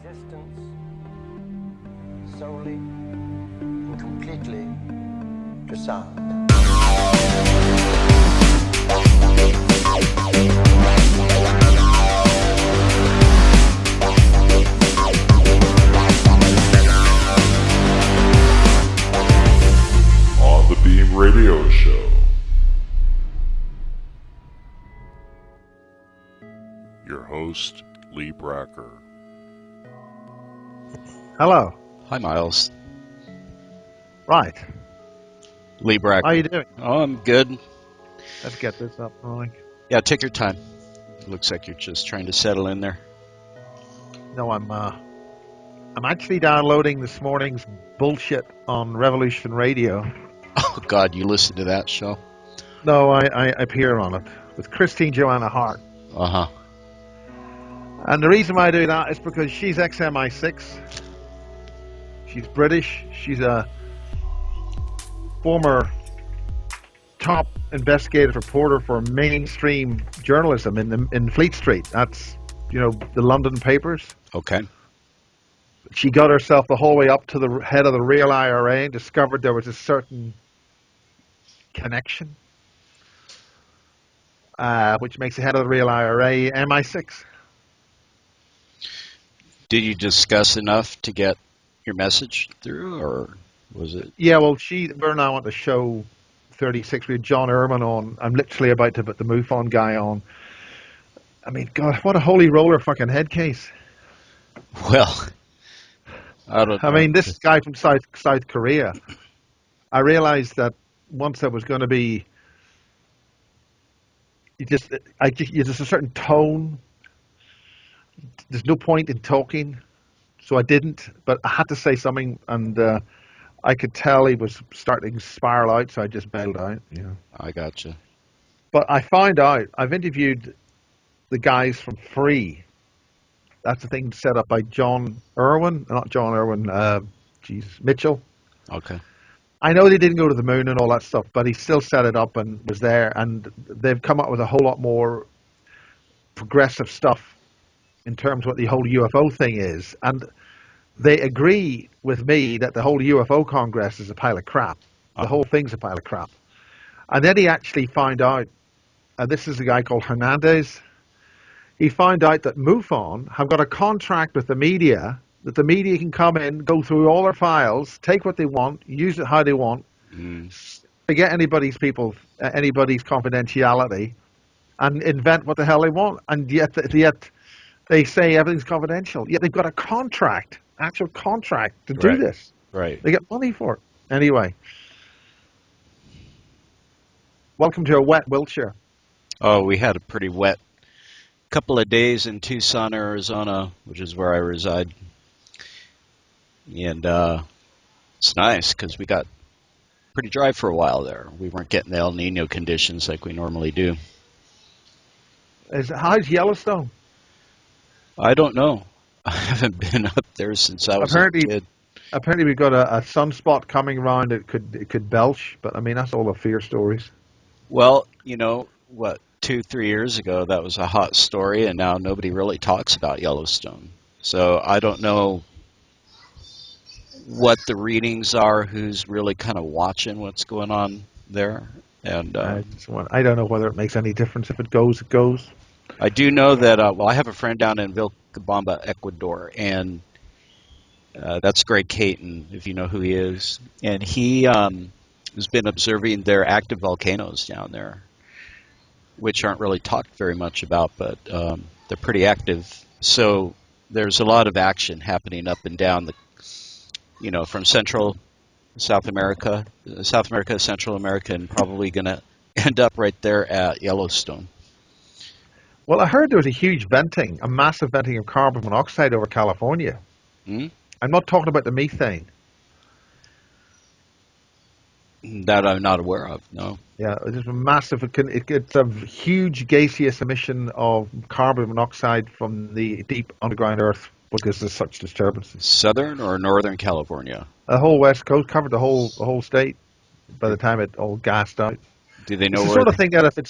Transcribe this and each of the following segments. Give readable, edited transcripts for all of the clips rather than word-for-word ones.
existence solely and completely to sound. On the Beam Radio Show. Your host, Lee Bracker. Hello. Hi, Miles. Right. Lee Bracker. How you doing? Oh, I'm good. Let's get this up rolling. Yeah, take your time. Looks like you're just trying to settle in there. No, I'm actually downloading this morning's bullshit on Revolution Radio. Oh, God, you listened to that show? No, I appear on it with Christine Joanna Hart. Uh-huh. And the reason why I do that is because she's ex-MI6. She's British. She's a former top investigative reporter for mainstream journalism in Fleet Street. That's, the London papers. Okay. She got herself the whole way up to the head of the real IRA and discovered there was a certain connection, which makes the head of the real IRA MI6. Did you discuss enough to get your message through, or was it? Yeah, well, we're now on the show 36. We had John Ehrman on. I'm literally about to put the MUFON guy on. I mean, God, what a holy roller fucking head case. Well, I don't know. I mean, this guy from South Korea, I realized that once there was going to be, there's a certain tone. There's no point in talking, so I didn't. But I had to say something, and I could tell he was starting to spiral out, so I just bailed out. Yeah. I gotcha. But I found out, I've interviewed the guys from Free. That's the thing set up by Mitchell. Okay. I know they didn't go to the moon and all that stuff, but he still set it up and was there, and they've come up with a whole lot more progressive stuff in terms of what the whole UFO thing is. And they agree with me that the whole UFO Congress is a pile of crap. The whole thing's a pile of crap. And then he actually found out, and this is a guy called Hernandez, he found out that MUFON have got a contract with the media, that the media can come in, go through all their files, take what they want, use it how they want, forget anybody's confidentiality, and invent what the hell they want. And yet they say everything's confidential. Yet they've got a contract, actual contract to do this. Right. They get money for it. Anyway. Welcome to a wet Wiltshire. Oh, we had a pretty wet couple of days in Tucson, Arizona, which is where I reside. And it's nice because we got pretty dry for a while there. We weren't getting the El Nino conditions like we normally do. How's Yellowstone? I don't know. I haven't been up there since I was a kid. Apparently we've got a sunspot coming around. It could belch, but I mean, that's all the fear stories. Well, 2-3 years ago, that was a hot story, and now nobody really talks about Yellowstone. So I don't know what the readings are, who's really kind of watching what's going on there. And I don't know whether it makes any difference. If it goes, it goes. I do know that, I have a friend down in Vilcabamba, Ecuador, and that's Greg Caton, if you know who he is. And he has been observing their active volcanoes down there, which aren't really talked very much about, but they're pretty active. So there's a lot of action happening up and down from Central South America, Central America, and probably going to end up right there at Yellowstone. Well, I heard there was a massive venting of carbon monoxide over California. Hmm? I'm not talking about the methane. That I'm not aware of, no. Yeah, it's a massive, it's a huge gaseous emission of carbon monoxide from the deep underground earth because there's such disturbances. Southern or Northern California? The whole West Coast covered the whole state by the time it all gassed out. Do they know it's the where? Sort of thing that if it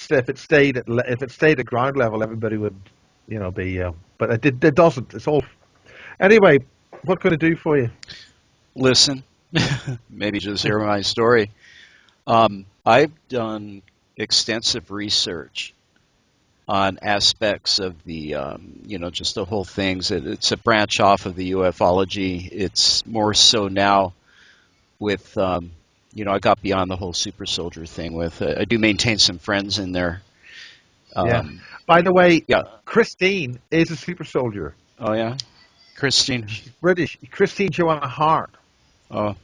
stayed at ground level, everybody would, be. But it doesn't. Anyway, what can I do for you? Listen, maybe just hear my story. I've done extensive research on aspects of the, just the whole things. It's a branch off of the ufology. It's more so now with, I got beyond the whole super soldier thing with, I do maintain some friends in there. Yeah. By the way, Yeah. Christine is a super soldier. Oh, yeah? Christine? She's British. Christine Joanna Hart. Oh,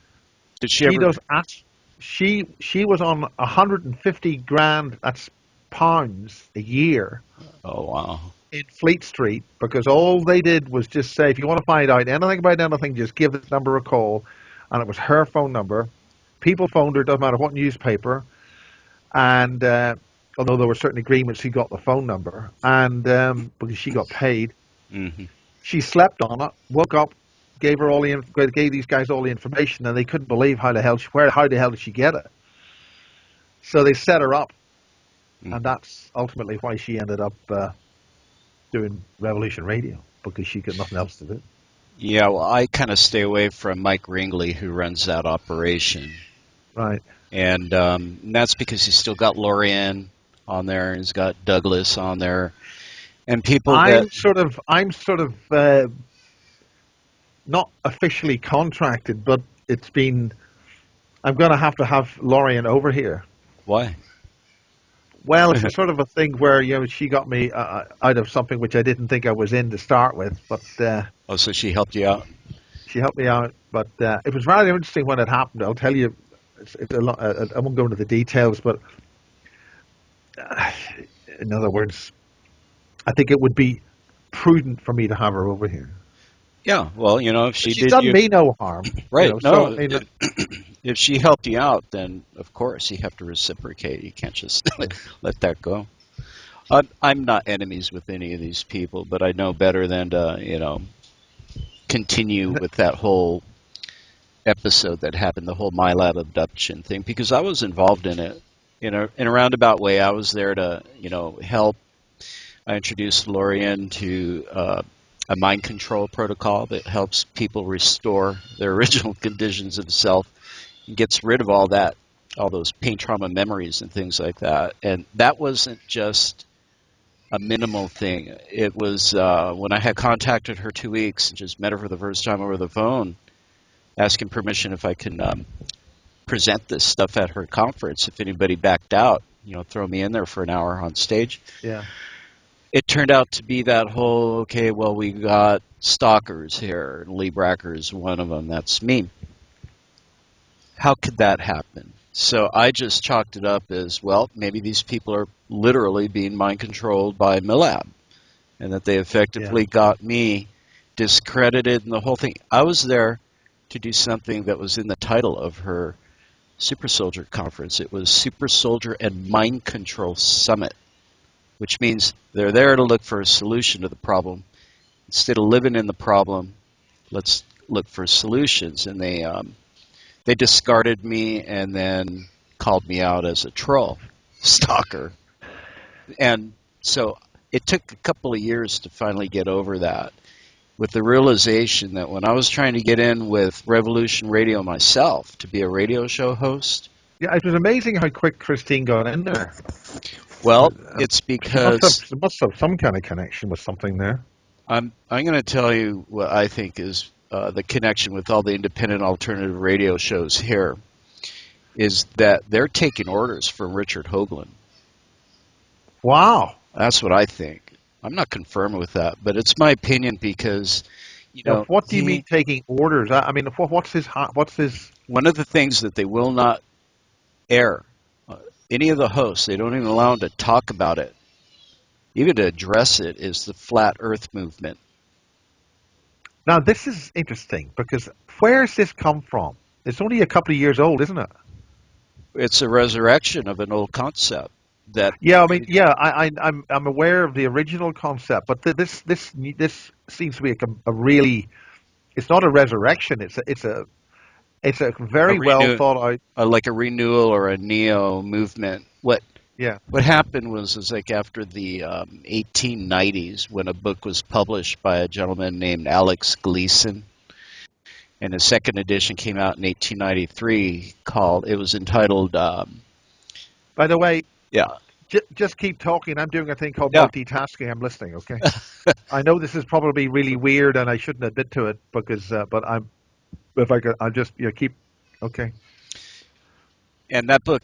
did she She ever? does. She was on 150 grand. That's pounds a year Oh, wow. in Fleet Street because all they did was just say, if you want to find out anything about anything, just give this number a call, and it was her phone number. People phoned her. Doesn't matter what newspaper. And although there were certain agreements, she got the phone number, and because she got paid, Hmm. she slept on it, woke up, gave these guys all the information, and they couldn't believe how the hell did she get it? So they set her up, and that's ultimately why she ended up doing Revolution Radio because she got nothing else to do. Yeah, well, I kind of stay away from Mike Ringley, who runs that operation. Right. And that's because he's still got Lorian on there, and he's got Douglas on there, and people that I'm sort of not officially contracted, but it's been. I'm going to have Lorian over here. why? Well, it's a sort of a thing where she got me out of something which I didn't think I was in to start with, but Oh, so she helped you out? she helped me out. But it was rather interesting when it happened. I'll tell you. It's a lot, I won't go into the details, but in other words, I think it would be prudent for me to have her over here. Yeah, well, if she She's did done you me no harm, right, So no, I mean, if she helped you out, then of course you have to reciprocate. You can't just let that go. I'm not enemies with any of these people, but I know better than to, continue with that whole episode that happened, the whole My Lab abduction thing, because I was involved in it in a roundabout way. I was there to, help. I introduced Lorian to a mind control protocol that helps people restore their original conditions of self and gets rid of all those pain trauma memories and things like that. And that wasn't just a minimal thing. It was when I had contacted her 2 weeks and just met her for the first time over the phone, asking permission if I can present this stuff at her conference. If anybody backed out, throw me in there for an hour on stage. yeah. It turned out to be that whole, okay, well, we got stalkers here. Lee Bracker is one of them. That's me. How could that happen? So I just chalked it up as, well, maybe these people are literally being mind controlled by Milab, and that they effectively got me discredited and the whole thing. I was there to do something that was in the title of her Super Soldier Conference. It was Super Soldier and Mind Control Summit, which means they're there to look for a solution to the problem. Instead of living in the problem, let's look for solutions. And they discarded me and then called me out as a troll, stalker. And so it took a couple of years to finally get over that, with the realization that when I was trying to get in with Revolution Radio myself to be a radio show host. Yeah, it was amazing how quick Christine got in there. Well, it's because She must have some kind of connection with something there. I'm going to tell you what I think is the connection with all the independent alternative radio shows here is that they're taking orders from Richard Hoagland. Wow. That's what I think. I'm not confirmed with that, but it's my opinion because, Now, what do you mean taking orders? I mean, what's his? One of the things that they will not air, any of the hosts, they don't even allow them to talk about it, even to address it, is the flat Earth movement. Now, this is interesting because where's this come from? It's only a couple of years old, isn't it? It's a resurrection of an old concept. I'm aware of the original concept, but this seems to be a really. It's not a resurrection. It's a very well thought out. Like a renewal or a neo movement. What Yeah. What happened was like after the 1890s, when a book was published by a gentleman named Alex Gleason, and the second edition came out in 1893, it was entitled, By the way, yeah, just keep talking. I'm doing a thing called yeah. multitasking. I'm listening. Okay. I know this is probably really weird, and I shouldn't admit to it because, but I'm. If I could, I'll just keep. Okay. And that book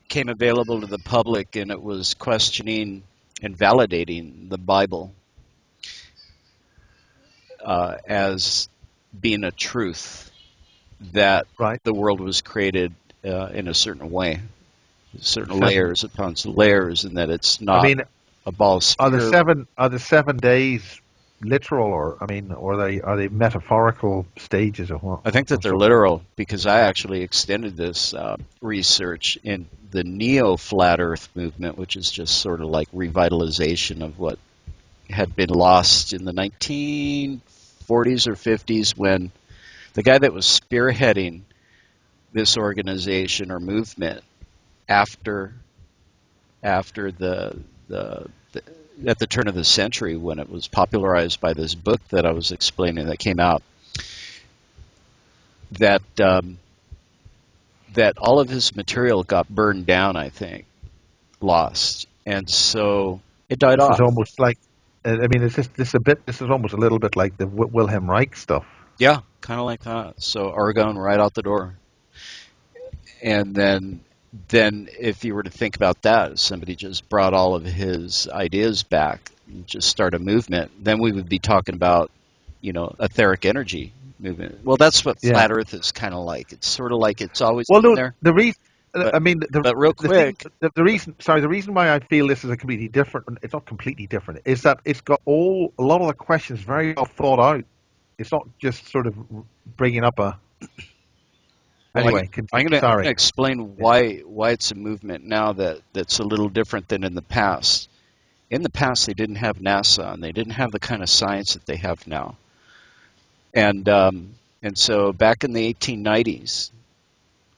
came available to the public, and it was questioning and validating the Bible as being a truth that Right. the world was created in a certain way, certain So, layers upon layers, and that it's I not mean, a ball sphere. are the 7 days literal, or I mean, or are they metaphorical stages or what? I think that they're literal because I actually extended this research in the neo-flat Earth movement, which is just sort of like revitalization of what had been lost in the 1940s or 50s when the guy that was spearheading this organization or movement after the at the turn of the century when it was popularized by this book that I was explaining that came out that that all of his material got burned down, I think, lost, and so it died This is off. almost like. I mean, is this a bit? This is almost a little bit like the Wilhelm Reich stuff. Yeah, kind of like that. So Argon right out the door. And then if you were to think about that, if somebody just brought all of his ideas back and just start a movement, then we would be talking about, etheric energy movement. Well, that's what Yeah. flat Earth is kind of like. It's sort of like it's always Well, been no, there. the reason. But I mean, but real the thing, quick, the reason. Sorry, the reason why I feel this is a completely different. It's not completely different. Is that it's got a lot of the questions very well thought out. It's not just sort of bringing up a. anyway, Anyway, I'm gonna sorry. explain Yeah. why it's a movement now that's a little different than in the past. In the past, they didn't have NASA and they didn't have the kind of science that they have now. And so back in the 1890s,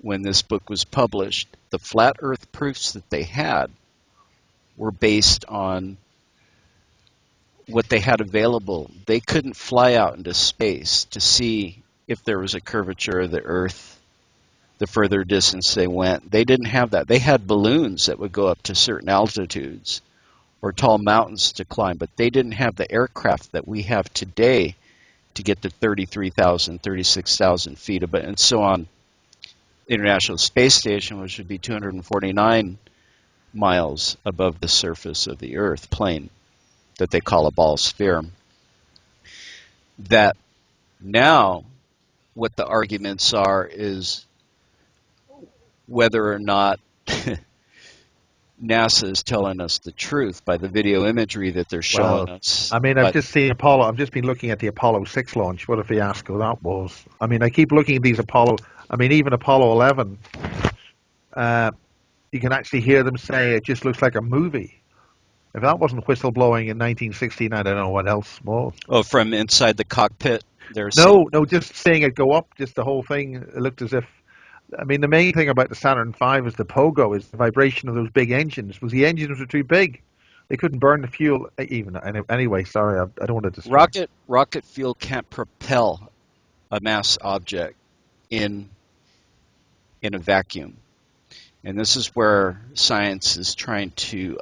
when this book was published, the flat Earth proofs that they had were based on what they had available. They couldn't fly out into space to see if there was a curvature of the Earth the further distance they went. They didn't have that. They had balloons that would go up to certain altitudes or tall mountains to climb, but they didn't have the aircraft that we have today to get to 33,000, 36,000 feet, and so on. International Space Station, which would be 249 miles above the surface of the Earth plane that they call a ball sphere. That now, what the arguments are is whether or not NASA is telling us the truth by the video imagery that they're showing Well, us. I mean, I've But just seen Apollo. I've just been looking at the Apollo 6 launch. What if you ask who that was? I mean, I keep looking at these Apollo. I mean, even Apollo 11. You can actually hear them say it just looks like a movie. If that wasn't whistleblowing in 1969, I don't know what else was. from inside the cockpit, they're seeing. No, no, just seeing it go up, just the whole thing, it looked as if. I mean, the main thing about the Saturn V is the pogo, is the vibration of those big engines. Was the engines were too big? They couldn't burn the fuel even. Anyway, sorry, I don't want to distract. Rocket fuel can't propel a mass object in a vacuum, and this is where science is trying to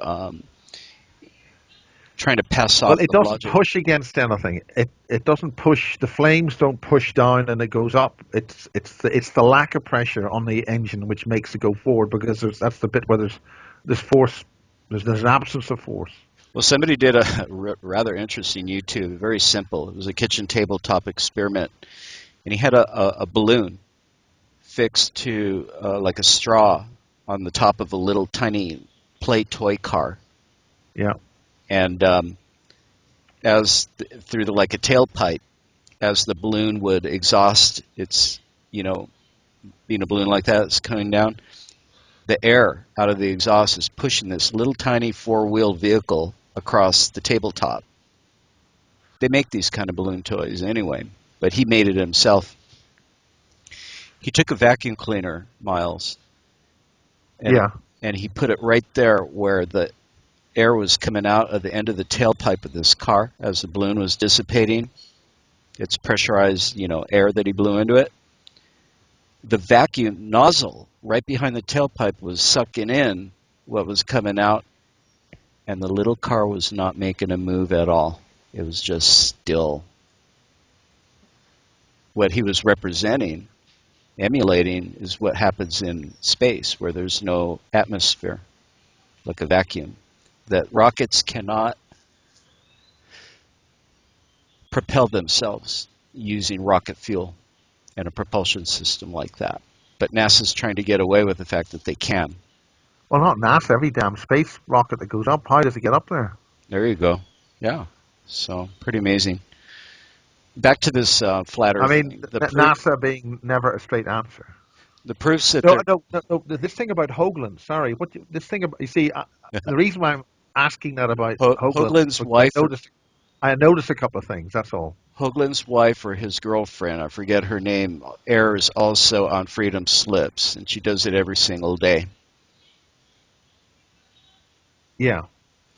pass Well, off it the doesn't logic. push against anything. It doesn't push. The flames don't push down, and it goes up. It's the lack of pressure on the engine which makes it go forward, because that's the bit where there's force. There's an absence of force. Well, somebody did a rather interesting YouTube, very simple. It was a kitchen tabletop experiment, and he had a balloon fixed to like a straw on the top of a little tiny play toy car, Yeah. and through like a tailpipe, as the balloon would exhaust its, being a balloon like that, it's coming down. The air out of the exhaust is pushing this little tiny four-wheel vehicle across the tabletop. They make these kind of balloon toys anyway, but he made it himself. He took a vacuum cleaner, Miles, and Yeah. and he put it right there where the air was coming out of the end of the tailpipe of this car as the balloon was dissipating. It's pressurized, air that he blew into it. The vacuum nozzle right behind the tailpipe was sucking in what was coming out, and the little car was not making a move at all. It was just still. What he was representing, emulating, is what happens in space where there's no atmosphere, like a vacuum. That rockets cannot propel themselves using rocket fuel and a propulsion system like that. But NASA's trying to get away with the fact that they can. Well, not NASA. Every damn space rocket that goes up, how does it get up there? There you go. Yeah. So, pretty amazing. Back to this flat Earth I mean, thing. NASA being never a straight answer. The proofs that No. This thing about Hoagland. Sorry, this thing about the reason why I'm asking that about Hoagland. Hoagland's wife. I noticed a couple of things. That's all. Hoagland's wife or his girlfriend, I forget her name, errs also on freedom slips, and she does it every single day. Yeah.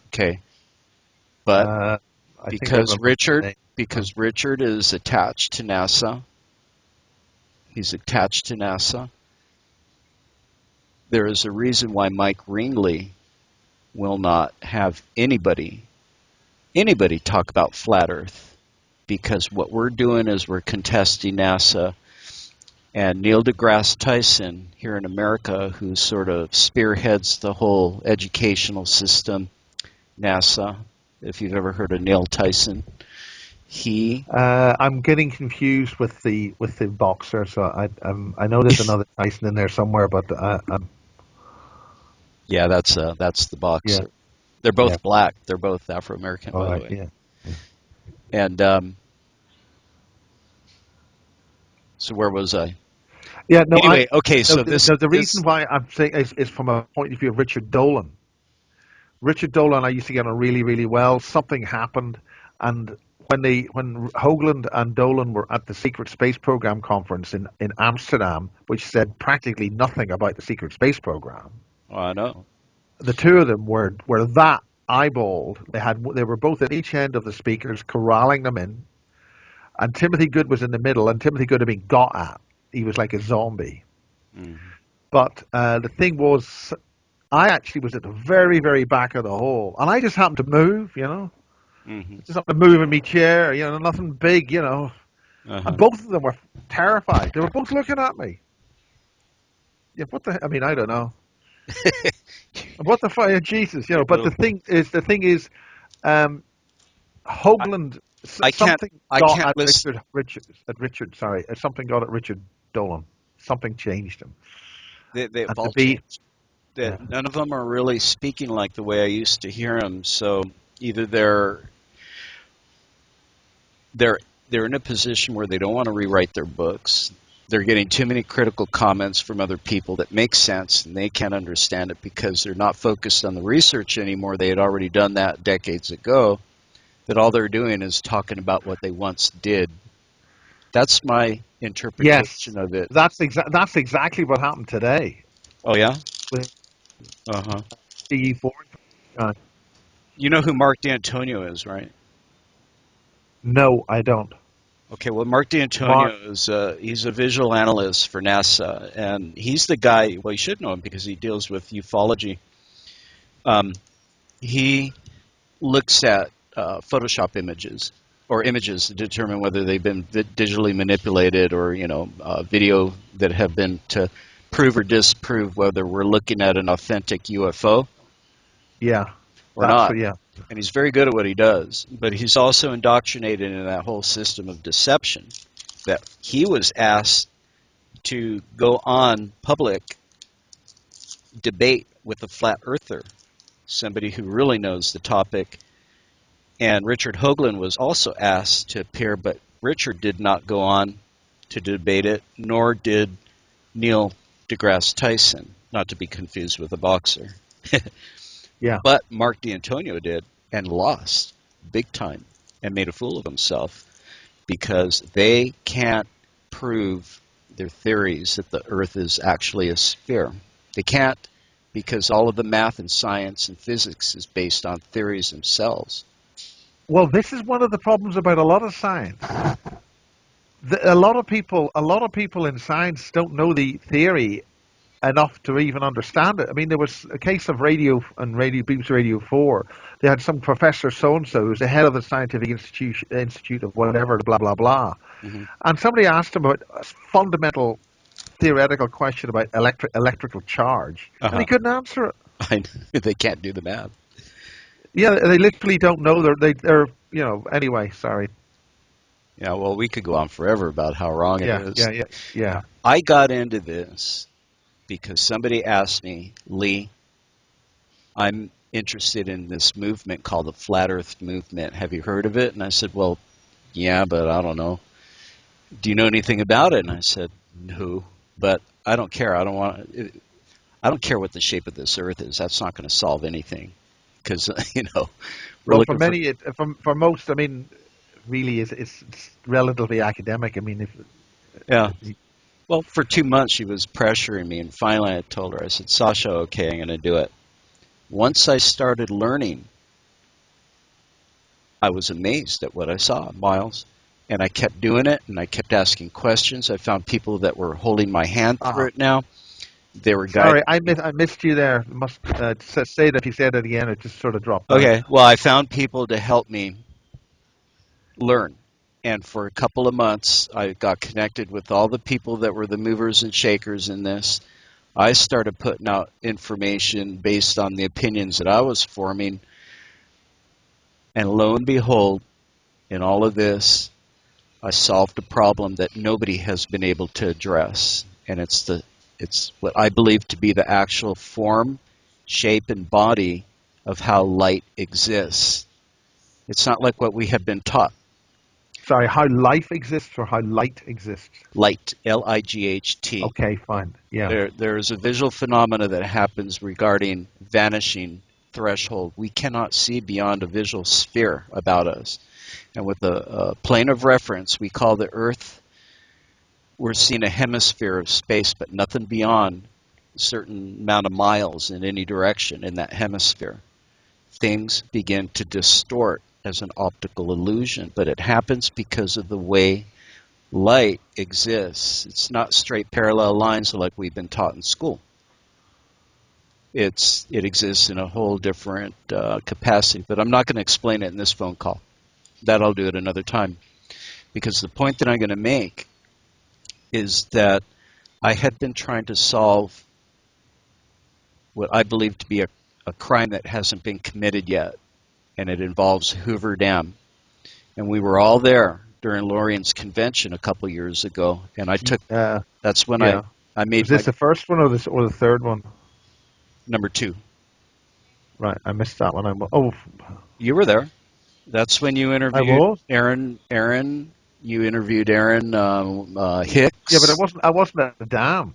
Okay. But because Richard is attached to NASA, he's attached to NASA, there is a reason why Mike Ringley will not have anybody talk about flat Earth. Because what we're doing is we're contesting NASA. And Neil deGrasse Tyson here in America, who sort of spearheads the whole educational system, NASA, if you've ever heard of Neil Tyson, I'm getting confused with the boxer, so I know there's another Tyson in there somewhere, but yeah, that's the boxer. Yeah. They're both black. They're both Afro-American, by the way. Yeah. And so where was I? Yeah, no. Anyway, okay. So the reason why I'm saying is from a point of view of Richard Dolan. Richard Dolan, I used to get on really, really well. Something happened, and when Hoagland and Dolan were at the Secret Space Program conference in Amsterdam, which said practically nothing about the Secret Space Program. Oh, I know. The two of them were that eyeballed. They were both at each end of the speakers, corralling them in. And Timothy Good was in the middle, and Timothy Good had been got at. He was like a zombie. Mm-hmm. But the thing was, I actually was at the very, very back of the hall, and I just happened to move, Mm-hmm. Just happened to move in my chair, nothing big, Uh-huh. And both of them were terrified. They were both looking at me. Yeah, I mean, I don't know. What the fuck, Jesus, But the thing is, Hoagland. Something got at Richard Dolan. Something changed him. They've all changed. None of them are really speaking like the way I used to hear them. So either they're in a position where they don't want to rewrite their books. They're getting too many critical comments from other people that make sense, and they can't understand it because they're not focused on the research anymore. They had already done that decades ago. That all they're doing is talking about what they once did. That's my interpretation of it. That's exactly what happened today. Oh, yeah? With CE4. You know who Mark D'Antonio is, right? No, I don't. Okay, well, Mark D'Antonio is he's a visual analyst for NASA, and he's the guy, well, you should know him because he deals with ufology. He looks at Photoshop images or images to determine whether they've been digitally manipulated or video that have been to prove or disprove whether we're looking at an authentic UFO. Yeah. Or not. Yeah. And he's very good at what he does, but he's also indoctrinated in that whole system of deception that he was asked to go on public debate with a flat earther, somebody who really knows the topic. And Richard Hoagland was also asked to appear, but Richard did not go on to debate it, nor did Neil deGrasse Tyson, not to be confused with a boxer. Yeah. But Mark D'Antonio did and lost big time and made a fool of himself because they can't prove their theories that the Earth is actually a sphere. They can't because all of the math and science and physics is based on theories themselves. Well, this is one of the problems about a lot of science. A lot of people in science don't know the theory enough to even understand it. I mean, there was a case of BBC Radio 4. They had some professor so-and-so who's the head of the scientific institute of whatever, blah, blah, blah. Hmm. And somebody asked him about a fundamental theoretical question about electrical charge, and he couldn't answer it. They can't do the math. Yeah, they literally don't know. They're anyway, sorry. Yeah, well, we could go on forever about how wrong it is. Yeah. I got into this because somebody asked me, Lee, I'm interested in this movement called the Flat Earth Movement. Have you heard of it? And I said, well, yeah, but I don't know. Do you know anything about it? And I said, no, but I don't care. I don't care what the shape of this Earth is. That's not going to solve anything, because we're Well, looking for most, I mean, really, it's relatively academic. I mean, yeah. Well, for 2 months she was pressuring me, and finally I told her, I said, Sasha, okay, I'm going to do it. Once I started learning, I was amazed at what I saw, Miles. And I kept doing it, and I kept asking questions. I found people that were holding my hand through it now. They were guiding. Sorry, I missed you there. Must say that if you said it again, it just sort of dropped out. Okay, well, I found people to help me learn. And for a couple of months, I got connected with all the people that were the movers and shakers in this. I started putting out information based on the opinions that I was forming. And lo and behold, in all of this, I solved a problem that nobody has been able to address. And it's what I believe to be the actual form, shape, and body of how light exists. It's not like what we have been taught. Sorry, how life exists or how light exists? Light, L-I-G-H-T. Okay, fine. Yeah. There is a visual phenomena that happens regarding vanishing threshold. We cannot see beyond a visual sphere about us. And with a plane of reference, we call the Earth, we're seeing a hemisphere of space, but nothing beyond a certain amount of miles in any direction in that hemisphere. Things begin to distort as an optical illusion, but it happens because of the way light exists. It's not straight parallel lines like we've been taught in school. It exists in a whole different capacity, but I'm not going to explain it in this phone call. That I'll do it another time. Because the point that I'm going to make is that I had been trying to solve what I believe to be a crime that hasn't been committed yet, and it involves Hoover Dam. And we were all there during Lorian's convention a couple years ago, and I took. That's when I made. Was this the first one or the third one? Number 2. Right, I missed that one. You were there. That's when you interviewed Aaron. You interviewed Aaron Hicks. Yeah, but I wasn't at the dam.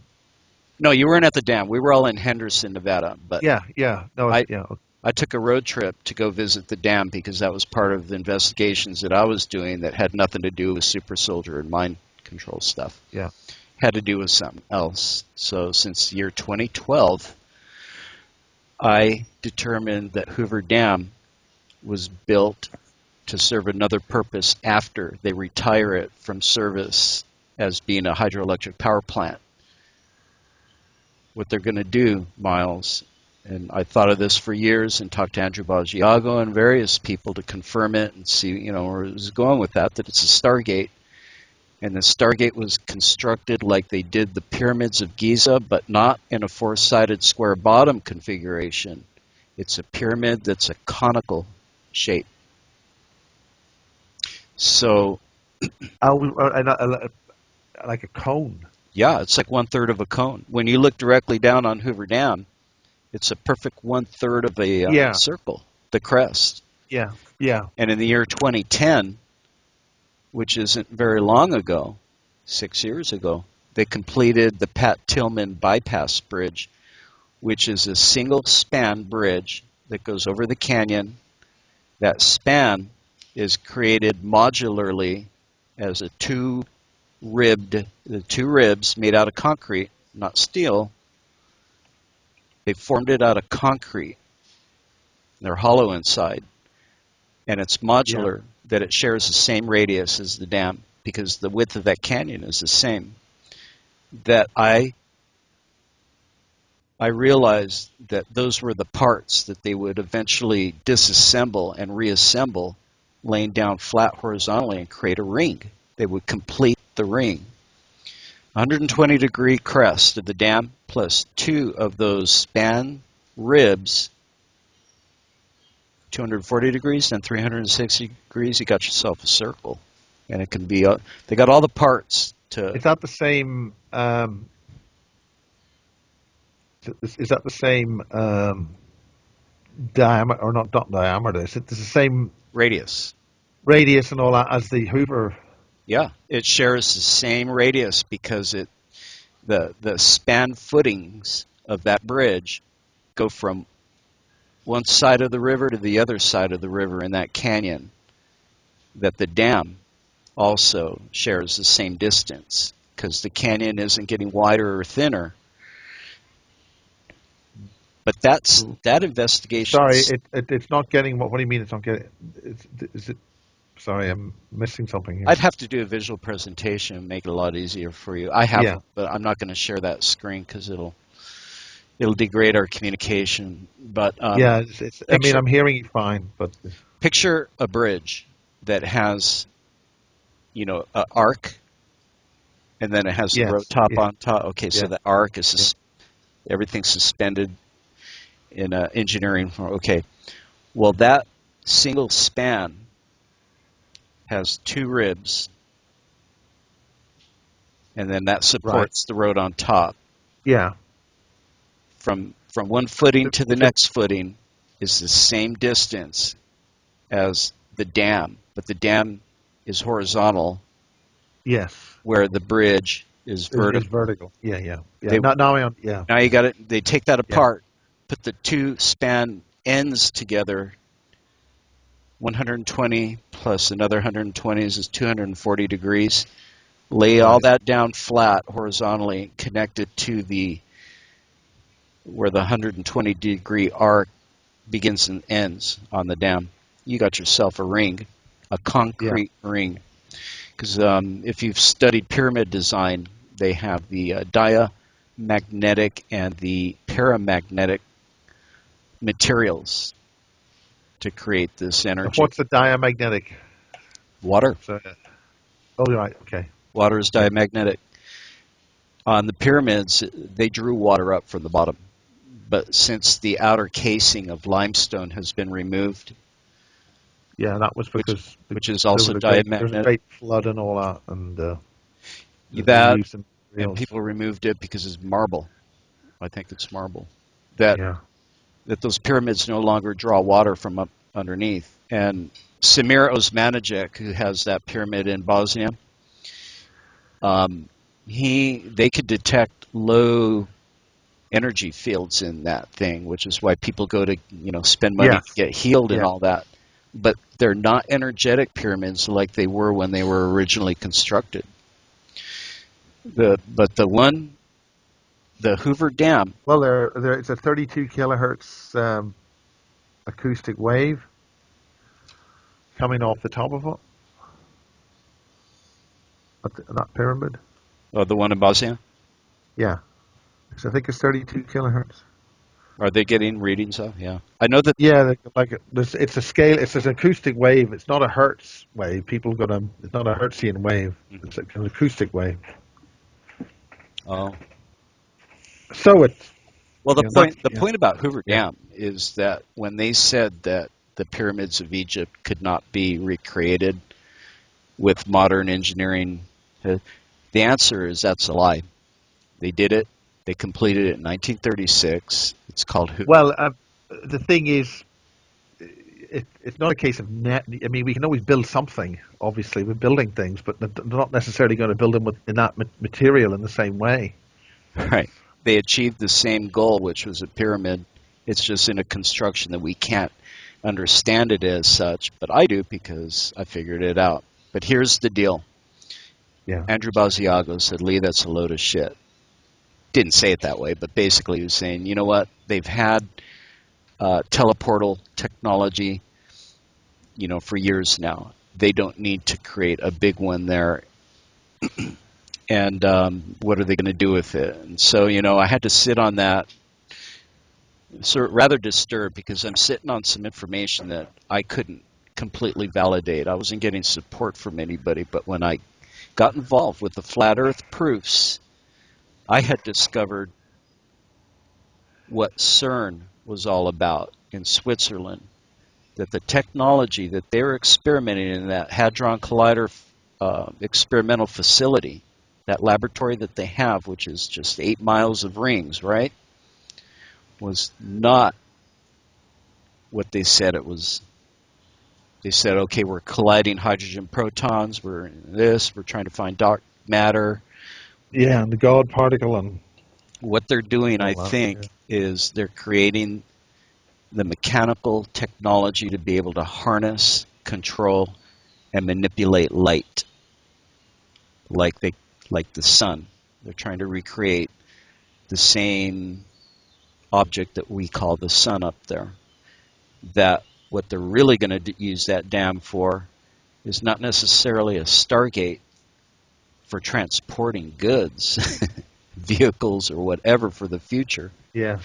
No, you weren't at the dam. We were all in Henderson, Nevada. But I took a road trip to go visit the dam because that was part of the investigations that I was doing that had nothing to do with super soldier and mind control stuff. Yeah, had to do with something else. So since the year 2012, I determined that Hoover Dam was built to serve another purpose after they retire it from service as being a hydroelectric power plant. What they're going to do, Miles, and I thought of this for years and talked to Andrew Baggiago and various people to confirm it and see, where it was going with that it's a Stargate. And the Stargate was constructed like they did the pyramids of Giza, but not in a four-sided square bottom configuration. It's a pyramid that's a conical shape. So, like a cone. Yeah, it's like 1/3 of a cone. When you look directly down on Hoover Dam, it's a perfect 1/3 of a circle, the crest. Yeah. And in the year 2010, which isn't very long ago, 6 years ago, they completed the Pat Tillman Bypass Bridge, which is a single-span bridge that goes over the canyon. That span is created modularly as the two ribs made out of concrete, not steel, They formed it out of concrete. They're hollow inside. And it's modular, that it shares the same radius as the dam because the width of that canyon is the same. That I realized that those were the parts that they would eventually disassemble and reassemble, laying down flat horizontally and create a ring. They would complete the ring. 120-degree crest of the dam plus 2 of those span ribs, 240 degrees and 360 degrees, you got yourself a circle. And it can be, they got all the parts to... Is that the same, diameter, or not diameter, is it the same radius. Radius and all that as the Hoover? Yeah, it shares the same radius because the span footings of that bridge go from one side of the river to the other side of the river in that canyon. That the dam also shares the same distance because the canyon isn't getting wider or thinner. But that investigation. Sorry, it's not getting what do you mean it's not getting? Is it? Sorry, I'm missing something here. I'd have to do a visual presentation and make it a lot easier for you. I have, but I'm not going to share that screen because it'll degrade our communication. But I mean, I'm hearing you fine, but picture a bridge that has, an arc, and then it has the road top on top. Okay, so the arc is everything's suspended in engineering. Okay, well that single span has 2 ribs, and then that supports the road on top. Yeah. From one footing to the next footing is the same distance as the dam, but the dam is horizontal. Yes. Where the bridge is vertical. It's vertical. Yeah. Now you got it. They take that apart, put the 2 span ends together. 120 plus another 120 is 240 degrees. Lay all that down flat horizontally, connected to where the 120 degree arc begins and ends on the dam. You got yourself a ring, a concrete ring. Because if you've studied pyramid design, they have the diamagnetic and the paramagnetic materials to create this energy. What's the diamagnetic? Water. Right, okay. Water is diamagnetic. On the pyramids, they drew water up from the bottom. But since the outer casing of limestone has been removed... Yeah, that was because... Which is also diamagnetic. There's a great flood and all that. And and people removed it because it's marble. I think it's marble. That those pyramids no longer draw water from up underneath. And Samir Osmanagic, who has that pyramid in Bosnia, they could detect low energy fields in that thing, which is why people go to spend money to get healed and all that. But they're not energetic pyramids like they were when they were originally constructed. The Hoover Dam. Well, it's a 32 kilohertz acoustic wave coming off the top of it. That pyramid. Oh, the one in Bosnia? Yeah. So I think it's 32 kilohertz. Are they getting readings of? Yeah. I know that. Yeah, it's a scale. It's an acoustic wave. It's not a hertz wave. It's not a Hertzian wave. It's an acoustic wave. Oh. So it's. Well, the point about Hoover Dam is that when they said that the pyramids of Egypt could not be recreated with modern engineering, the answer is that's a lie. They did it. They completed it in 1936. It's called Hoover. Well, the thing is, it's not a case of I mean, we can always build something. Obviously, we're building things, but they're not necessarily going to build them in that material in the same way. Right. They achieved the same goal, which was a pyramid. It's just in a construction that we can't understand it as such, but I do because I figured it out. But here's the deal. Yeah. Andrew Basiago said, Lee, that's a load of shit. didn't say it that way, but basically he was saying, you know what, they've had teleportal technology, for years now. They don't need to create a big one there. And what are they going to do with it? And so, I had to sit on that, sort of rather disturbed, because I'm sitting on some information that I couldn't completely validate. I wasn't getting support from anybody, but when I got involved with the flat earth proofs, I had discovered what CERN was all about in Switzerland, that the technology that they were experimenting in that Hadron Collider experimental facility, that laboratory that they have, which is just 8 miles of rings, right, was not what they said it was. They said, okay, we're colliding hydrogen protons, we're trying to find dark matter. Yeah, and the God particle and What they're doing, I all that, think, is they're creating the mechanical technology to be able to harness, control, and manipulate light, like the sun. They're trying to recreate the same object that we call the sun up there. That what they're really going to use that dam for is not necessarily a Stargate for transporting goods, vehicles, or whatever for the future. Yeah.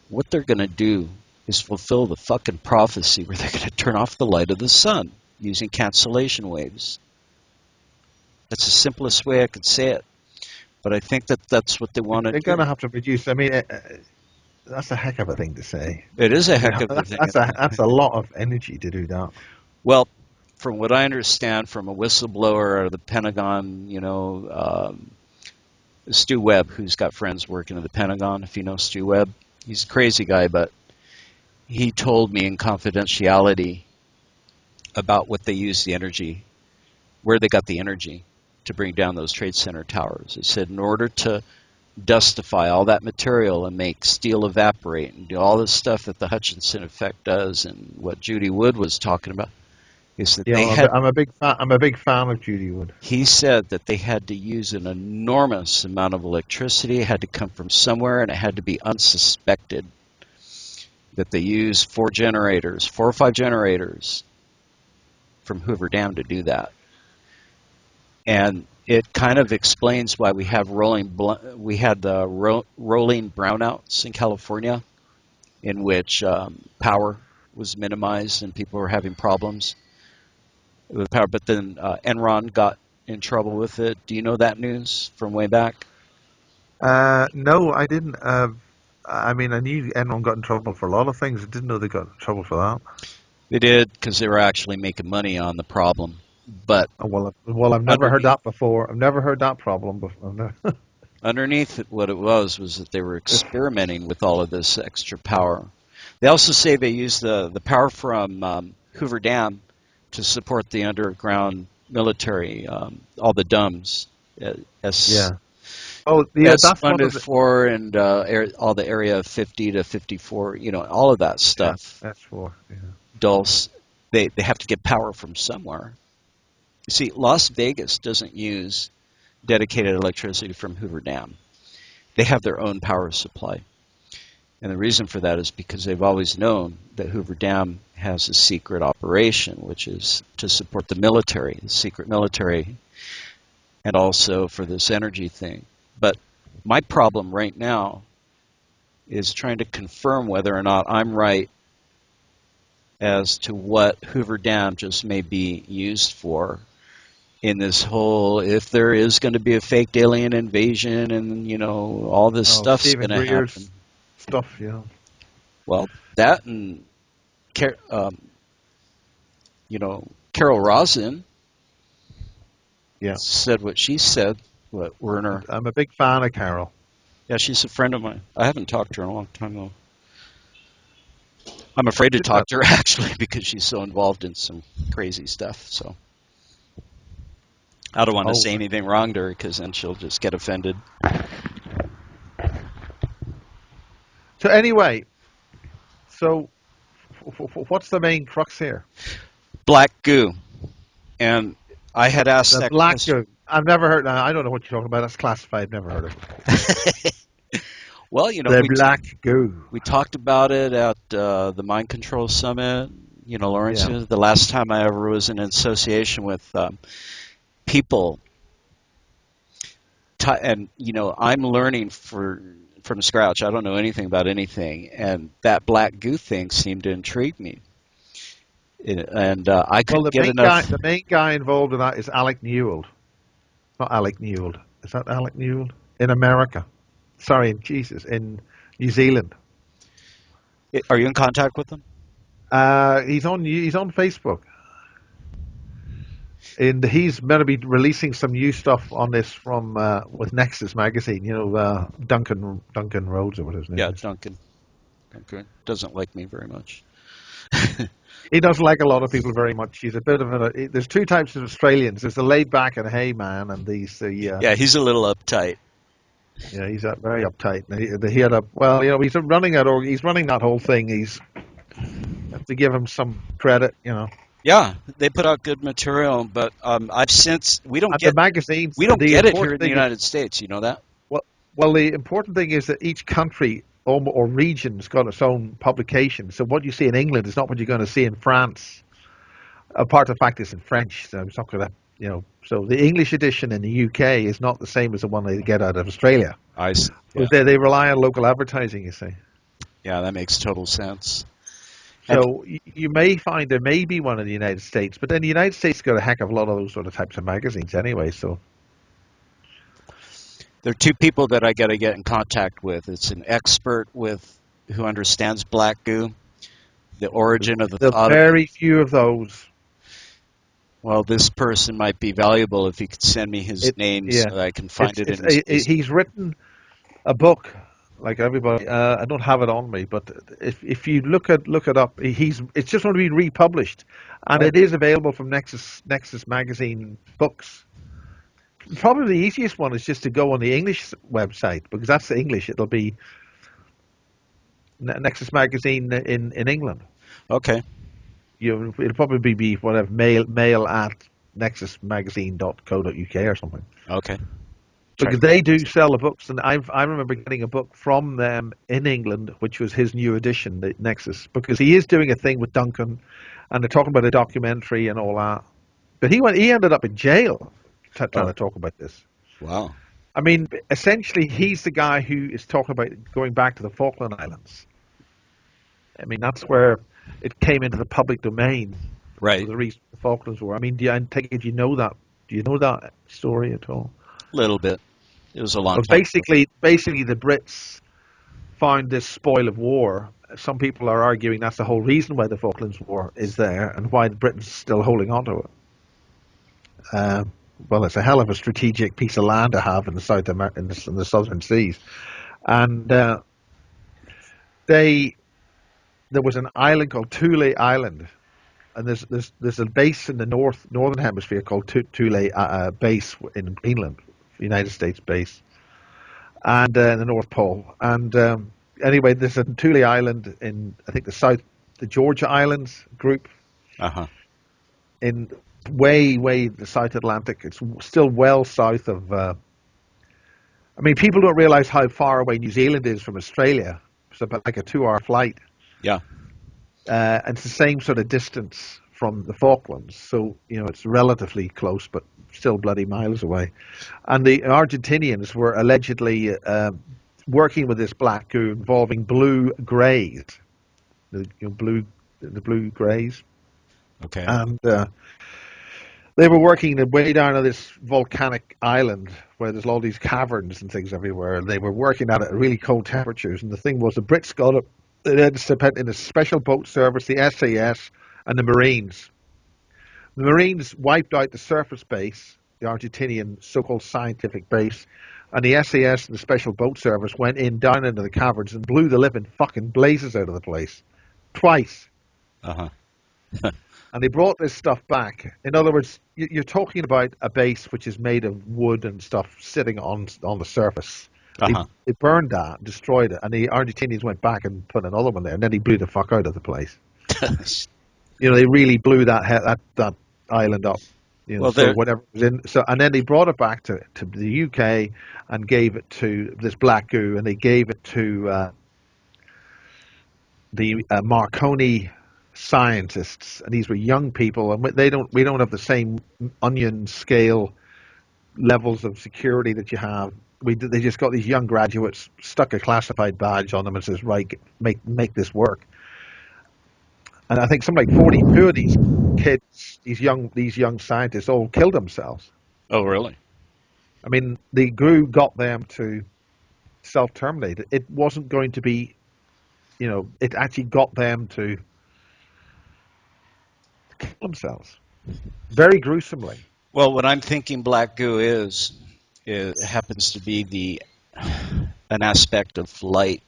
What they're going to do is fulfill the fucking prophecy where they're going to turn off the light of the sun using cancellation waves. That's the simplest way I could say it. But I think that's what they want to do. They're going to have to produce. I mean, that's a heck of a thing to say. It is a heck of a thing. That's a lot of energy to do that. Well, from what I understand from a whistleblower out of the Pentagon, Stu Webb, who's got friends working at the Pentagon, if you know Stu Webb, he's a crazy guy, but he told me in confidentiality about what they used the energy, where they got the energy to bring down those Trade Center towers. He said in order to dustify all that material and make steel evaporate and do all this stuff that the Hutchinson effect does and what Judy Wood was talking about, is that I'm a big fan of Judy Wood. He said that they had to use an enormous amount of electricity. It had to come from somewhere, and it had to be unsuspected. That they used 4 or 5 generators from Hoover Dam to do that. And it kind of explains why we had rolling brownouts in California, in which power was minimized and people were having problems with power. But then Enron got in trouble with it. Do you know that news from way back? No, I didn't. I mean, I knew Enron got in trouble for a lot of things. I didn't know they got in trouble for that. They did, because they were actually making money on the problem. But I've never heard that before. I've never heard that problem before. Underneath it, what it was that they were experimenting with all of this extra power. They also say they used the power from Hoover Dam to support the underground military, all the DUMs. Yeah. Oh, yeah, that's one of the, S1-4 and all the Area 50 to 54, all of that stuff. Yeah, S4, yeah. Dulce, they have to get power from somewhere. You see, Las Vegas doesn't use dedicated electricity from Hoover Dam. They have their own power supply. And the reason for that is because they've always known that Hoover Dam has a secret operation, which is to support the military, the secret military, and also for this energy thing. But my problem right now is trying to confirm whether or not I'm right as to what Hoover Dam just may be used for in this whole, if there is going to be a fake alien invasion and, all this stuff's going to happen. Stuff, yeah. Well, that and, Carol Rosin said what she said. What Werner? I'm a big fan of Carol. Yeah, she's a friend of mine. I haven't talked to her in a long time, though. I'm afraid to talk to her, actually, because she's so involved in some crazy stuff. So I don't want to say anything wrong to her, because then she'll just get offended. So anyway, what's the main crux here? Black goo. And I had asked that black question. goo. I've never heard. I don't know what you're talking about. That's classified. Never heard of it. Well, you know, The black goo. we talked about it at the Mind Control Summit. You know, Lawrence, Yeah. the last time I ever was in association with people, and you know, I'm learning from scratch. I don't know anything about anything, and that black goo thing seemed to intrigue me. And I Well, couldn't get enough. the main guy involved in that is Alec Newell. Not Alec Newell. Is that Alec Newell? In America. Sorry, Jesus, in New Zealand. Are you in contact with them? He's on Facebook. And he's meant to be releasing some new stuff on this from with Nexus magazine. You know, Duncan Rhodes or whatever his name Yeah, is. Duncan. Duncan doesn't like me very much. He doesn't like a lot of people very much. He's a bit of a. There's two types of Australians. There's the laid back and hey man, and these Yeah, he's a little uptight. yeah, he's very uptight. He had a well, you know, he's running that whole thing. He's have to give him some credit, you know. Yeah, they put out good material, but I've since And the magazines, we don't the get it here important in the thing United States. You know that? well, the important thing is that each country or region's got its own publication. So what you see in England is not what you're going to see in France. Apart from the fact it's in French, so it's not going to, you know. So the English edition in the UK is not the same as the one they get out of Australia. I see. Because they rely on local advertising, you see. Yeah, that makes total sense. So you may find there may be one in the United States, but then the United States got a heck of a lot of those sort of types of magazines anyway. So There are two people that I got to get in contact with. It's an expert who understands black goo, the origin of the there's thought. very few of those. Well, this person might be valuable if he could send me his name so that I can find it in his. He's written a book, like everybody. I don't have it on me, but if you look it up, it's just going to be republished, and it is available from Nexus Magazine Books. Probably the easiest one is just to go on the English website because that's the English. It'll be Nexus Magazine in England. Okay. It'll probably be whatever mail at nexusmagazine.co.uk or something. Okay. Because they do sell the books, and I remember getting a book from them in England, which was his new edition, the Nexus, because he is doing a thing with Duncan, and they're talking about a documentary and all that. But he ended up in jail trying to talk about this. Wow. I mean, essentially, he's the guy who is talking about going back to the Falkland Islands. I mean, that's where it came into the public domain. Right. The reason the Falklands War. I mean, do you know that? Do you know that story at all? A little bit. It was a long Well, time. basically, the Brits found this spoil of war. Some people are arguing that's the whole reason why the Falklands War is there and why Britain's still holding on to it. Well, it's a hell of a strategic piece of land to have in the in the southern seas, and there was an island called Thule Island, and there's a base in the northern hemisphere called Thule base in Greenland, United States base, and in the North Pole. And anyway, there's a Thule Island in I think the Georgia Islands group, in way the South Atlantic. It's still well south of. I mean, people don't realize how far away New Zealand is from Australia. It's about like a 2-hour flight. Yeah. And it's the same sort of distance from the Falklands. So, you know, it's relatively close, but still bloody miles away. And the Argentinians were allegedly working with this black goo involving blue greys. The blue greys. Okay. And they were working their way down to this volcanic island where there's all these caverns and things everywhere. And they were working at really cold temperatures. And the thing was, the Brits got up. They had in a special boat service, the SAS, and the Marines. The Marines wiped out the surface base, the Argentinian so-called scientific base, and the SAS and the special boat service went down into the caverns and blew the living fucking blazes out of the place. Twice. And they brought this stuff back. In other words, you're talking about a base which is made of wood and stuff sitting on the surface. They burned that, destroyed it, and the Argentinians went back and put another one there, and then he blew the fuck out of the place. You know, they really blew that island up. You know, Well, so there. whatever was in, so and then they brought it back to the UK and gave it to this black goo, and they gave it to the Marconi scientists, and these were young people, and we don't have the same onion scale levels of security that you have. They just got these young graduates, stuck a classified badge on them, and says, right, make this work. And I think something like 42 of these kids, these young scientists, all killed themselves. Oh, really? I mean, the goo got them to self-terminate. It wasn't going to be, it actually got them to kill themselves very gruesomely. Well, what I'm thinking black goo is, it happens to be an aspect of light,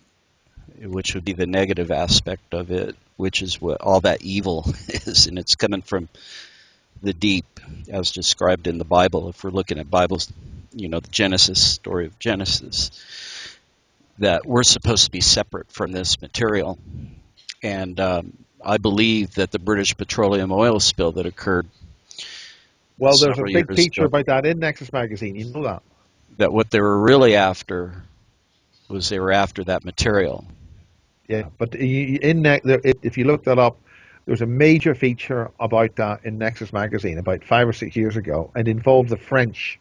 which would be the negative aspect of it, which is what all that evil is, and it's coming from the deep, as described in the Bible. If we're looking at Bibles, the Genesis story of Genesis, that we're supposed to be separate from this material, and I believe that the British Petroleum oil spill that occurred Well, there's a several big years feature ago, about that in Nexus magazine. You know that. that what they were really after was they were after that material. Yeah, but if you look that up, there was a major feature about that in Nexus magazine about 5 or 6 years ago, and involved the French.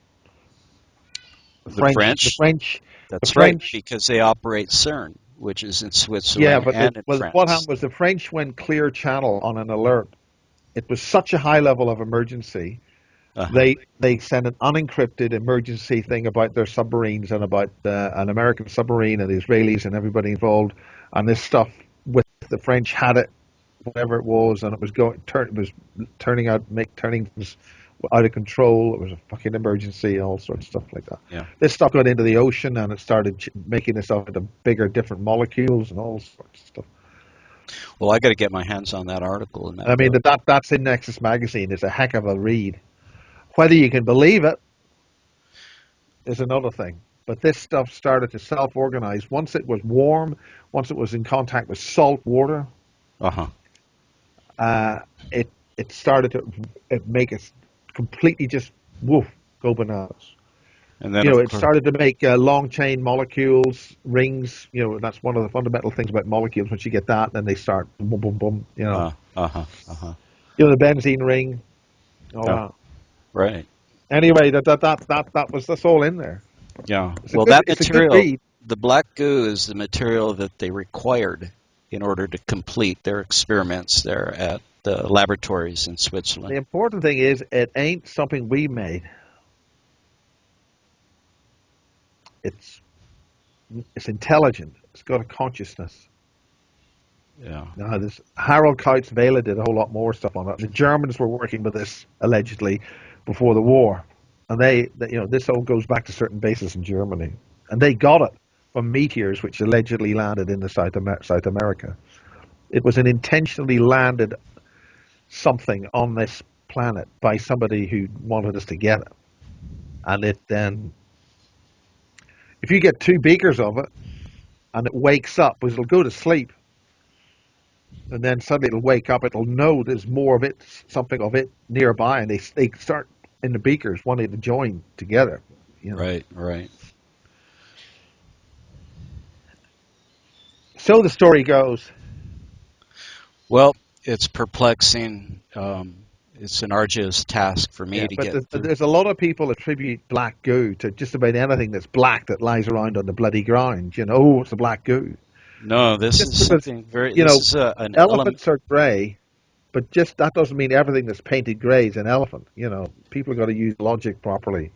The French, The that's right, French. because they operate CERN, which is in Yeah, Switzerland but and in what France. happened was the French went clear channel on an alert. It was such a high level of emergency. Uh-huh. They sent an unencrypted emergency thing about their submarines and about an American submarine and the Israelis and everybody involved, and this stuff with the French had it, whatever it was, and it was turning things out of control. It was a fucking emergency and all sorts of stuff like that. Yeah. This stuff got into the ocean and it started making itself into bigger, different molecules and all sorts of stuff. Well, I got to get my hands on that article in that I mean, book. that's in Nexus magazine. It's a heck of a read. Whether you can believe it is another thing. But this stuff started to self-organize once it was warm, once it was in contact with salt water. Uh-huh. It started to make it completely just woof go bananas. And then, of It course, started to make long chain molecules, rings. That's one of the fundamental things about molecules. Once you get that, then they start boom, boom, boom. uh-huh, uh-huh. The benzene ring, all Yeah, that. right. Anyway, that's all in there. Yeah. It's a Well, good that it's a good material, read. the black goo is the material that they required in order to complete their experiments there at the laboratories in The Switzerland. important thing is it ain't something we made. It's it's intelligent. It's got a consciousness. Yeah. Now, this Harold Kautz-Vela did a whole lot more stuff on it. The Germans were working with this allegedly before the war, and this all goes back to certain bases in Germany, and they got it from meteors which allegedly landed in the South America. It was an intentionally landed something on this planet by somebody who wanted us to get it, and it then, if you get two beakers of it, and it wakes up, because it'll go to sleep. And then suddenly it'll wake up. It'll know there's more of it, something of it nearby, and they start in the beakers wanting to join together. Right, right. So the story goes. Well, it's perplexing. It's an arduous task for me Yeah, to but get through. there's a lot of people attribute black goo to just about anything that's black that lies around on the bloody ground. Oh, it's a black goo. No, this Just is because something very. This is an element. elephants are grey, but just that doesn't mean everything that's painted grey is an elephant. People got to use logic properly.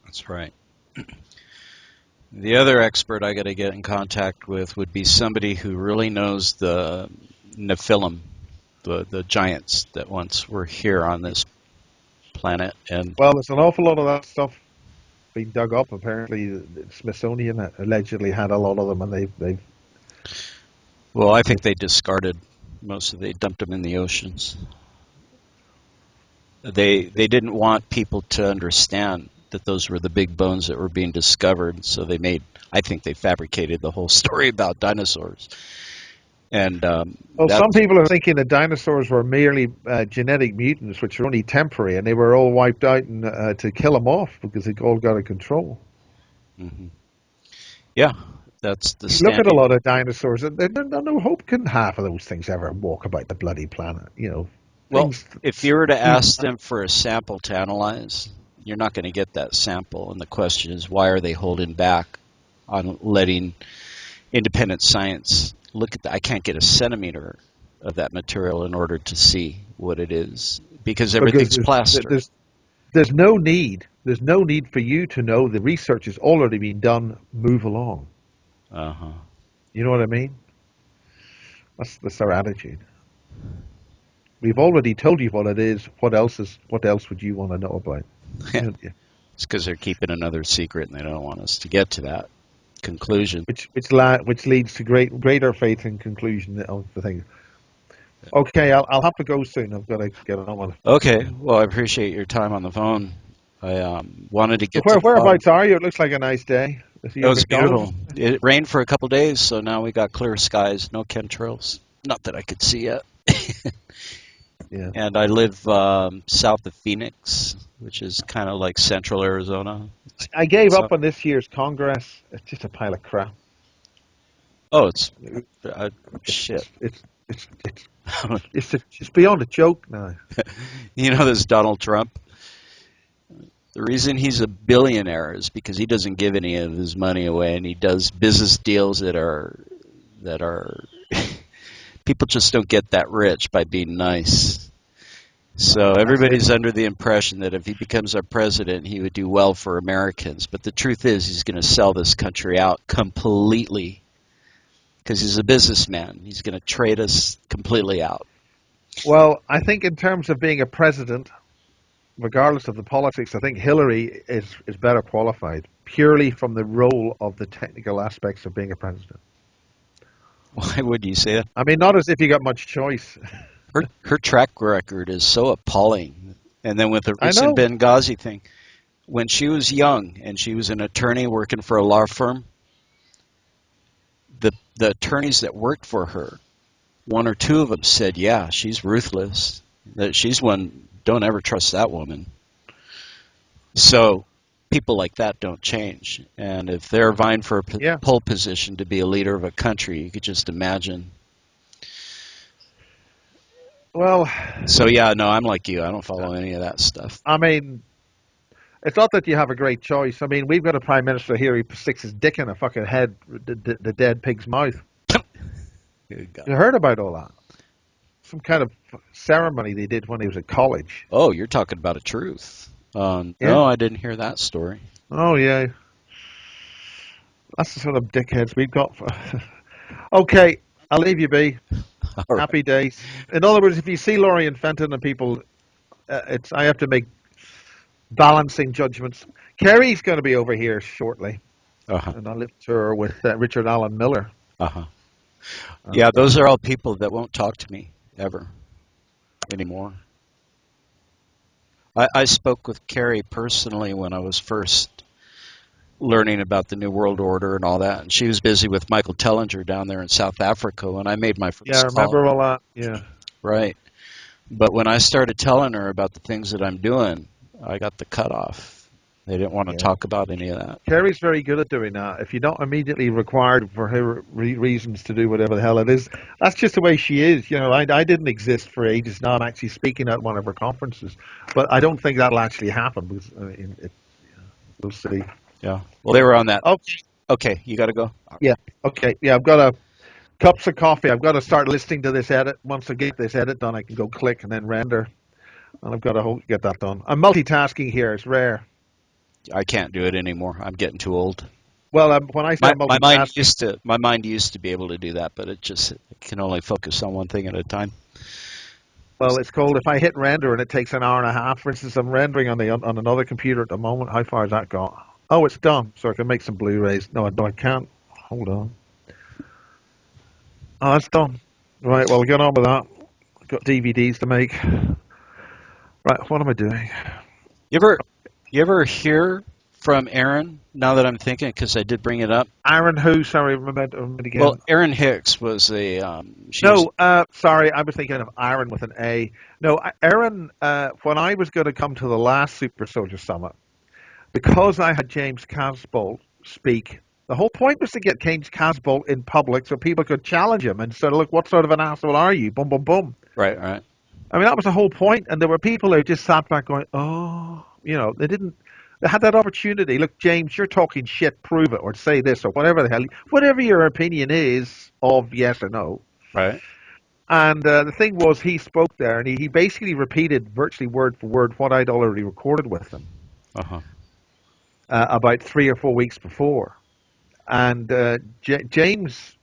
That's right. The other expert I got to get in contact with would be somebody who really knows the nefilim, the giants that once were here on this planet. And Well, there's an awful lot of that stuff being dug up. Apparently, the Smithsonian allegedly had a lot of them, and they've well, I think they discarded most of. They dumped them in the oceans. They didn't want people to understand that those were the big bones that were being discovered. So I think they fabricated the whole story about dinosaurs. And Well, some that's people are thinking that dinosaurs were merely genetic mutants, which are only temporary, and they were all wiped out and, to kill them off because they all got out of control. hmm yeah, that's the You look at a standing. lot of dinosaurs, and no hope can half of those things ever walk about the bloody planet. Well, Things. if you were to ask them for a sample to analyze, you're not going to get that sample. And the question is, why are they holding back on letting independent science look at that? I can't get a centimeter of that material in order to see what it is because Because everything's plaster. there's no need. There's no need for you to know the research has already been done. Move along. Uh-huh. You know what I mean? That's our attitude. We've already told you what it is. What else is? What else would you want to know about? You know, yeah. It's because they're keeping another secret and they don't want us to get to that conclusion. Which leads to greater faith and conclusion of the thing. Okay, I'll have to go soon. I've got to get on with it. Okay, well, I appreciate your time on the phone. I wanted to So get to the bottom. whereabouts are you? It looks like a nice day. Is It you was McDonald's? beautiful. It rained for a couple days, so now we got clear skies, no chemtrails. Not that I could see yet. Yeah. And I live south of Phoenix, which is kind of like central Arizona. I gave So, up on this year's Congress. It's just a pile of crap. oh, it's It's shit. it's beyond a joke now. You know this Donald Trump? The reason he's a billionaire is because he doesn't give any of his money away, and he does business deals that are people just don't get that rich by being nice. So That's it. everybody's under the impression that if he becomes our president, he would do well for Americans. But the truth is, he's going to sell this country out completely because he's a businessman. He's going to trade us completely out. Well, I think in terms of being a president, regardless of the politics, I think Hillary is better qualified purely from the role of the technical aspects of being a president. Why would you say that? I mean, not as if you got much choice. Her track record is so appalling. And then with the I recent know. Benghazi thing, when she was young and she was an attorney working for a law firm, the attorneys that worked for her, one or two of them said, "Yeah, she's ruthless. That she's one. Don't ever trust that woman." So people like that don't change. And if they're vying for a Yeah. pole position to be a leader of a country, you could just imagine. Well, So yeah, no, I'm like you. I don't follow any of that stuff. I mean, it's not that you have a great choice. I mean, we've got a prime minister here who sticks his dick in a fucking head, the dead pig's mouth. Good God. You heard about all that? Some kind of ceremony they did when he was at college. Oh, you're talking about a truth. Yeah. No, I didn't hear that story. Oh yeah. That's the sort of dickheads we've got. Okay, I'll leave you be. All right. Happy days. In other words, if you see Laurie and Fenton and people, I have to make balancing judgments. Kerry's going to be over here shortly, Uh-huh. and I live to her with Richard Allen Miller. Uh-huh. Yeah, those are all people that won't talk to me ever anymore. I spoke with Carrie personally when I was first learning about the New World Order and all that, and she was busy with Michael Tellinger down there in South Africa when I made my Yeah, I first call. remember all that. Yeah. Right. But when I started telling her about the things that I'm doing, I got the cutoff. They didn't want to Yeah. talk about any of that. Kerry's very good at doing that. If you're not immediately required for her reasons to do whatever the hell it is, that's just the way she is. I didn't exist for ages. Now I'm actually speaking at one of her conferences, but I don't think that'll actually happen because we'll see. Yeah. Well, they were on that. Oh, Okay, you got to go. yeah. Okay. Yeah, I've got cups of coffee. I've got to start listening to this edit. Once I get this edit done, I can go click and then render, and I've got to get that done. I'm multitasking here. It's rare. I can't do it anymore. I'm getting too old. Well, when I say multitasking, My mind used to be able to do that, but it can only focus on one thing at a time. well, it's called if I hit render and it takes an hour and a half. For instance, I'm rendering on another computer at the moment. How far has that gone? Oh, it's done. So I can make some Blu-rays. No, I can't. Hold on. Oh, that's done. Right, well, get on with that. I've got DVDs to make. Right, what am I doing? You ever hear from Aaron, now that I'm thinking, because I did bring it up. Aaron who? Sorry, remember again. Well, Aaron Hicks was a. Sorry, I was thinking of Aaron with an A. No, Aaron, when I was going to come to the last Super Soldier Summit, because I had James Casbolt speak, the whole point was to get James Casbolt in public so people could challenge him and say, look, what sort of an asshole are you? Boom, boom, boom. Right, right. I mean, that was the whole point, and there were people who just sat back going, oh, they had that opportunity. Look, James, you're talking shit, prove it, or say this, or whatever the hell, whatever your opinion is of yes or no. Right. And the thing was, he spoke there, and he basically repeated virtually word for word what I'd already recorded with him about 3 or 4 weeks before. And James,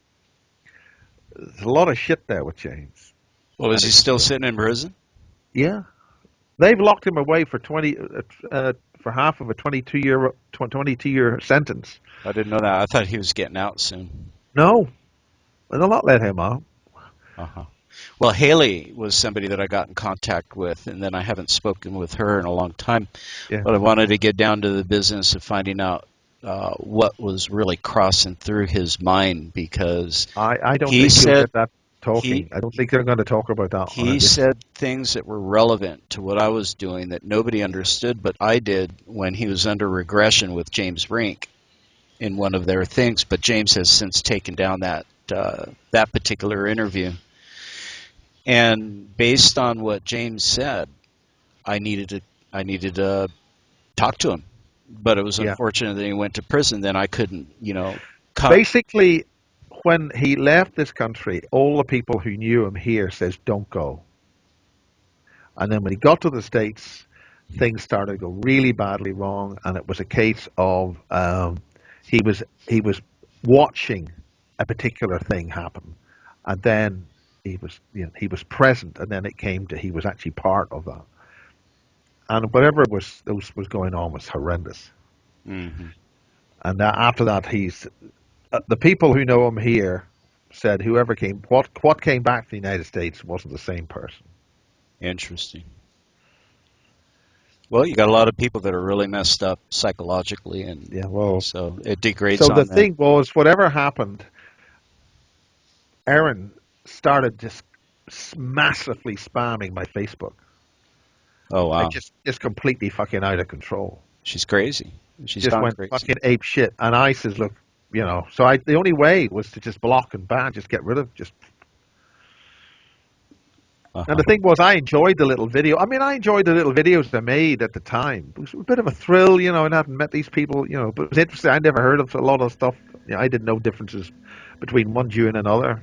there's a lot of shit there with James. Well, is he still sitting in prison? Yeah, they've locked him away for for half of a 22-year sentence. I didn't know that. I thought he was getting out soon. No, they'll not let him out. Well, Haley was somebody that I got in contact with, and then I haven't spoken with her in a long time. Yeah. But I wanted to get down to the business of finding out what was really crossing through his mind, because I don't he think said he'll get that talking. I don't think they're going to talk about that. He said things that were relevant to what I was doing that nobody understood, but I did when he was under regression with James Rink in one of their things. But James has since taken down that particular interview. And based on what James said, I needed to talk to him. But it was unfortunate that he went to prison. Then I couldn't, Basically, when he left this country, all the people who knew him here says, don't go. And then when he got to the States, things started to go really badly wrong, and it was a case of he was watching a particular thing happen, and then he was present, and then it came to he was actually part of that. And whatever was going on was horrendous. Mm-hmm. And after that, the people who know him here said whoever what came back to the United States wasn't the same person. Interesting. Well, you got a lot of people that are really messed up psychologically, and so it degrades. So the thing was, whatever happened, Erin started just massively spamming my Facebook. Oh wow! Just completely fucking out of control. She's crazy. She's just went crazy. Fucking ape shit. And I says, look, so the only way was to just block and ban, just get rid of, just. And the thing was, I enjoyed the little video. I mean, I enjoyed the little videos I made at the time. It was a bit of a thrill, and I hadn't met these people, but it was interesting. I never heard of a lot of stuff. I didn't know differences between one Jew and another,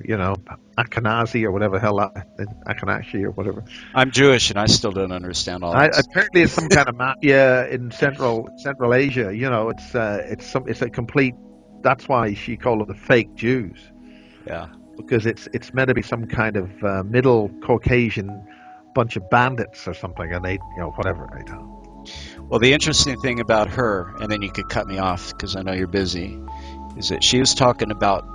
Ashkenazi or whatever the hell, Ashkenazi or whatever. I'm Jewish, and I still don't understand all this. Apparently, it's some kind of mafia in Central Asia. It's a complete. That's why she called them the fake Jews. Yeah. Because it's meant to be some kind of middle Caucasian bunch of bandits or something, and they, whatever. I don't. Well, the interesting thing about her, and then you could cut me off because I know you're busy, is that she was talking about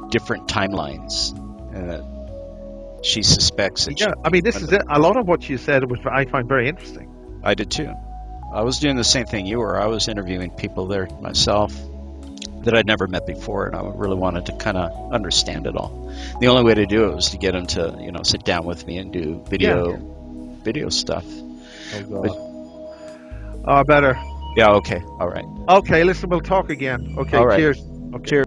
different timelines, and that she suspects that. Yeah, I mean, this is it. A lot of what she said I find very interesting. I did too. I was doing the same thing you were. I was interviewing people there myself that I'd never met before, and I really wanted to kind of understand it all. The only way to do it was to get them to, sit down with me and do video stuff. Oh, better. Yeah. Okay. All right. Okay. Listen, we'll talk again. Okay. All right. Cheers. Okay. Cheers.